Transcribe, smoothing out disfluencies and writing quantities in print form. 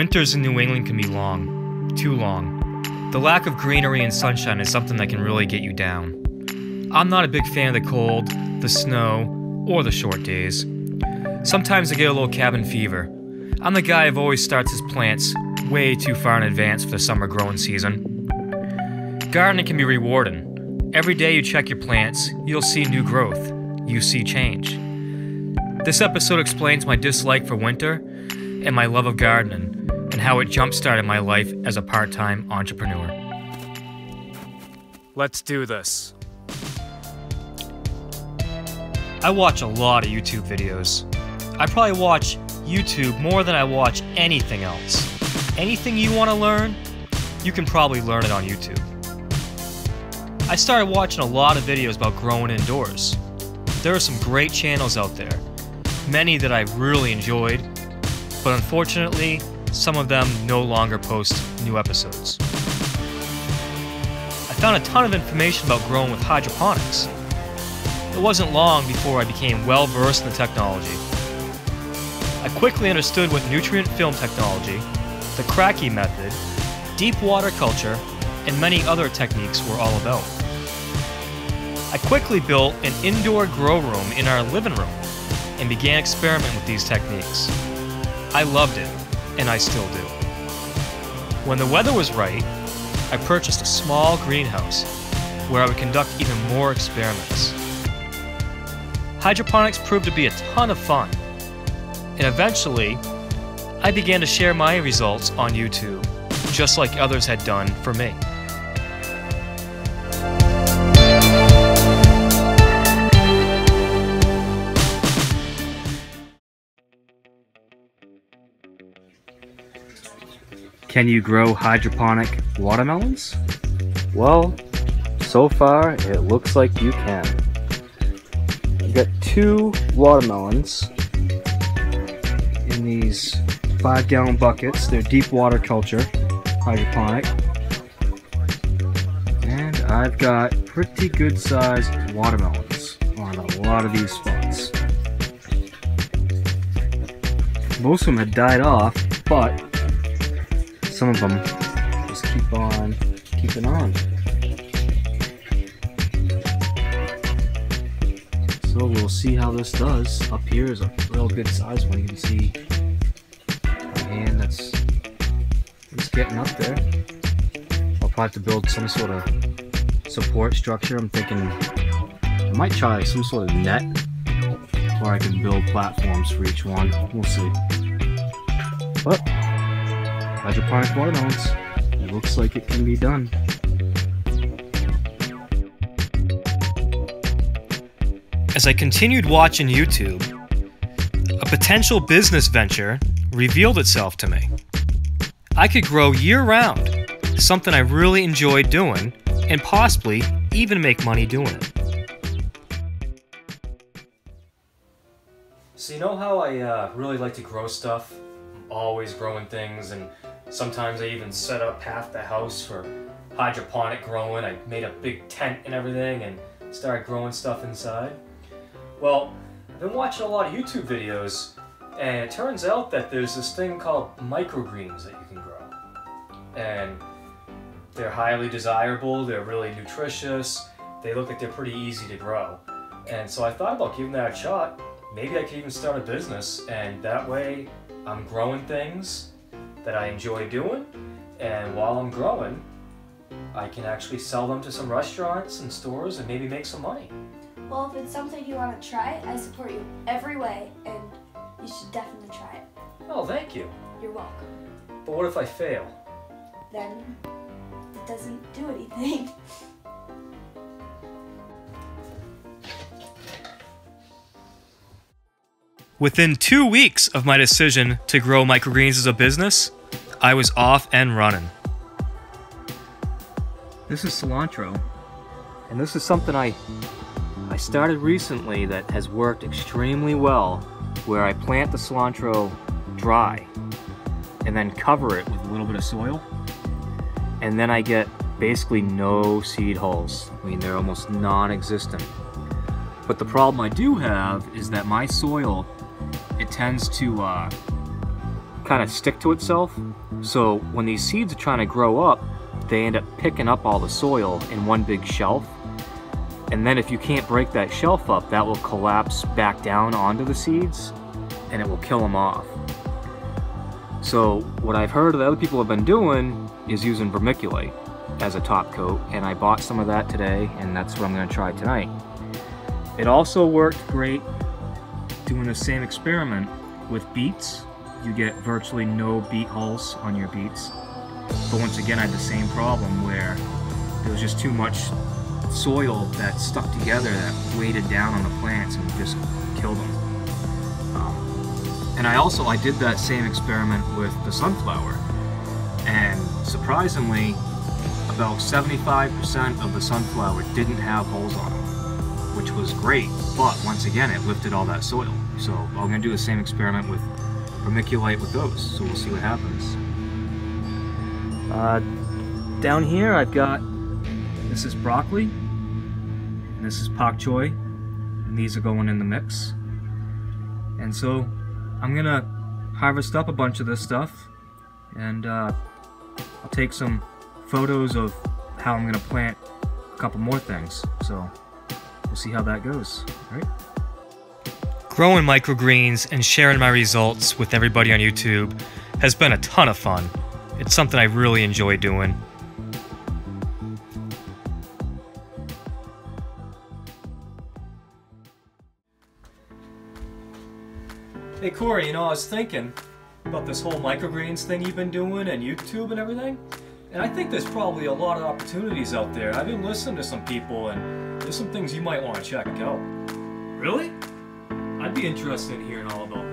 Winters in New England can be long, too long. The lack of greenery and sunshine is something that can really get you down. I'm not a big fan of the cold, the snow, or the short days. Sometimes I get a little cabin fever. I'm the guy who always starts his plants way too far in advance for the summer growing season. Gardening can be rewarding. Every day you check your plants, you'll see new growth. You see change. This episode explains my dislike for winter and my love of gardening, and how it jump-started my life as a part-time entrepreneur. Let's do this. I watch a lot of YouTube videos. I probably watch YouTube more than I watch anything else. Anything you want to learn, you can probably learn it on YouTube. I started watching a lot of videos about growing indoors. There are some great channels out there, many that I've really enjoyed, but unfortunately, some of them no longer post new episodes. I found a ton of information about growing with hydroponics. It wasn't long before I became well versed in the technology. I quickly understood what nutrient film technology, the Cracky method, deep water culture, and many other techniques were all about. I quickly built an indoor grow room in our living room and began experimenting with these techniques. I loved it, and I still do. When the weather was right, I purchased a small greenhouse where I would conduct even more experiments. Hydroponics proved to be a ton of fun, and eventually, I began to share my results on YouTube, just like others had done for me. Can you grow hydroponic watermelons? Well, so far it looks like you can. I've got 2 watermelons in these 5-gallon buckets. They're deep water culture, hydroponic. And I've got pretty good sized watermelons on a lot of these spots. Most of them had died off, but some of them just keep on keeping on. So we'll see how this does. Up here is a real good size one. You can see my hand that's getting up there. I'll probably have to build some sort of support structure. I'm thinking I might try some sort of net where I can build platforms for each one. We'll see. But hydroponic watermelons, it looks like it can be done. As I continued watching YouTube, a potential business venture revealed itself to me. I could grow year-round, something I really enjoyed doing, and possibly even make money doing it. So you know how I really like to grow stuff? I'm always growing things, and sometimes I even set up half the house for hydroponic growing. I made a big tent and everything and started growing stuff inside. Well, I've been watching a lot of YouTube videos, and it turns out that there's this thing called microgreens that you can grow. And they're highly desirable, they're really nutritious, they look like they're pretty easy to grow. And so I thought about giving that a shot. Maybe I could even start a business, and that way I'm growing things that I enjoy doing, and while I'm growing, I can actually sell them to some restaurants and stores and maybe make some money. Well, if it's something you want to try, I support you every way, and you should definitely try it. Oh, thank you. You're welcome. But what if I fail? Then it doesn't do anything. Within 2 weeks of my decision to grow microgreens as a business, I was off and running. This is cilantro, and this is something I started recently that has worked extremely well, where I plant the cilantro dry and then cover it with a little bit of soil, and then I get basically no seed holes. I mean, they're almost non-existent. But the problem I do have is that my soil, it tends to kind of stick to itself. So when these seeds are trying to grow up, they end up picking up all the soil in one big shelf. And then if you can't break that shelf up, that will collapse back down onto the seeds and it will kill them off. So what I've heard that other people have been doing is using vermiculite as a top coat, and I bought some of that today, and that's what I'm going to try tonight. It also worked great doing the same experiment with beets. You get virtually no beet hulls on your beets. But once again, I had the same problem where there was just too much soil that stuck together that weighted down on the plants and just killed them. And I did that same experiment with the sunflower, and surprisingly, about 75% of the sunflower didn't have holes on them, which was great, but once again, it lifted all that soil. So I'm going to do the same experiment with vermiculite with those, so we'll see what happens. Down here I've got, this is broccoli, and this is pak choy, and these are going in the mix. And so I'm gonna harvest up a bunch of this stuff, and I'll take some photos of how I'm gonna plant a couple more things. So we'll see how that goes. All right. Growing microgreens and sharing my results with everybody on YouTube has been a ton of fun. It's something I really enjoy doing. Hey Corey, you know, I was thinking about this whole microgreens thing you've been doing and YouTube and everything, and I think there's probably a lot of opportunities out there. I've been listening to some people, and there's some things you might want to check out. Really? I'd be interested in hearing all about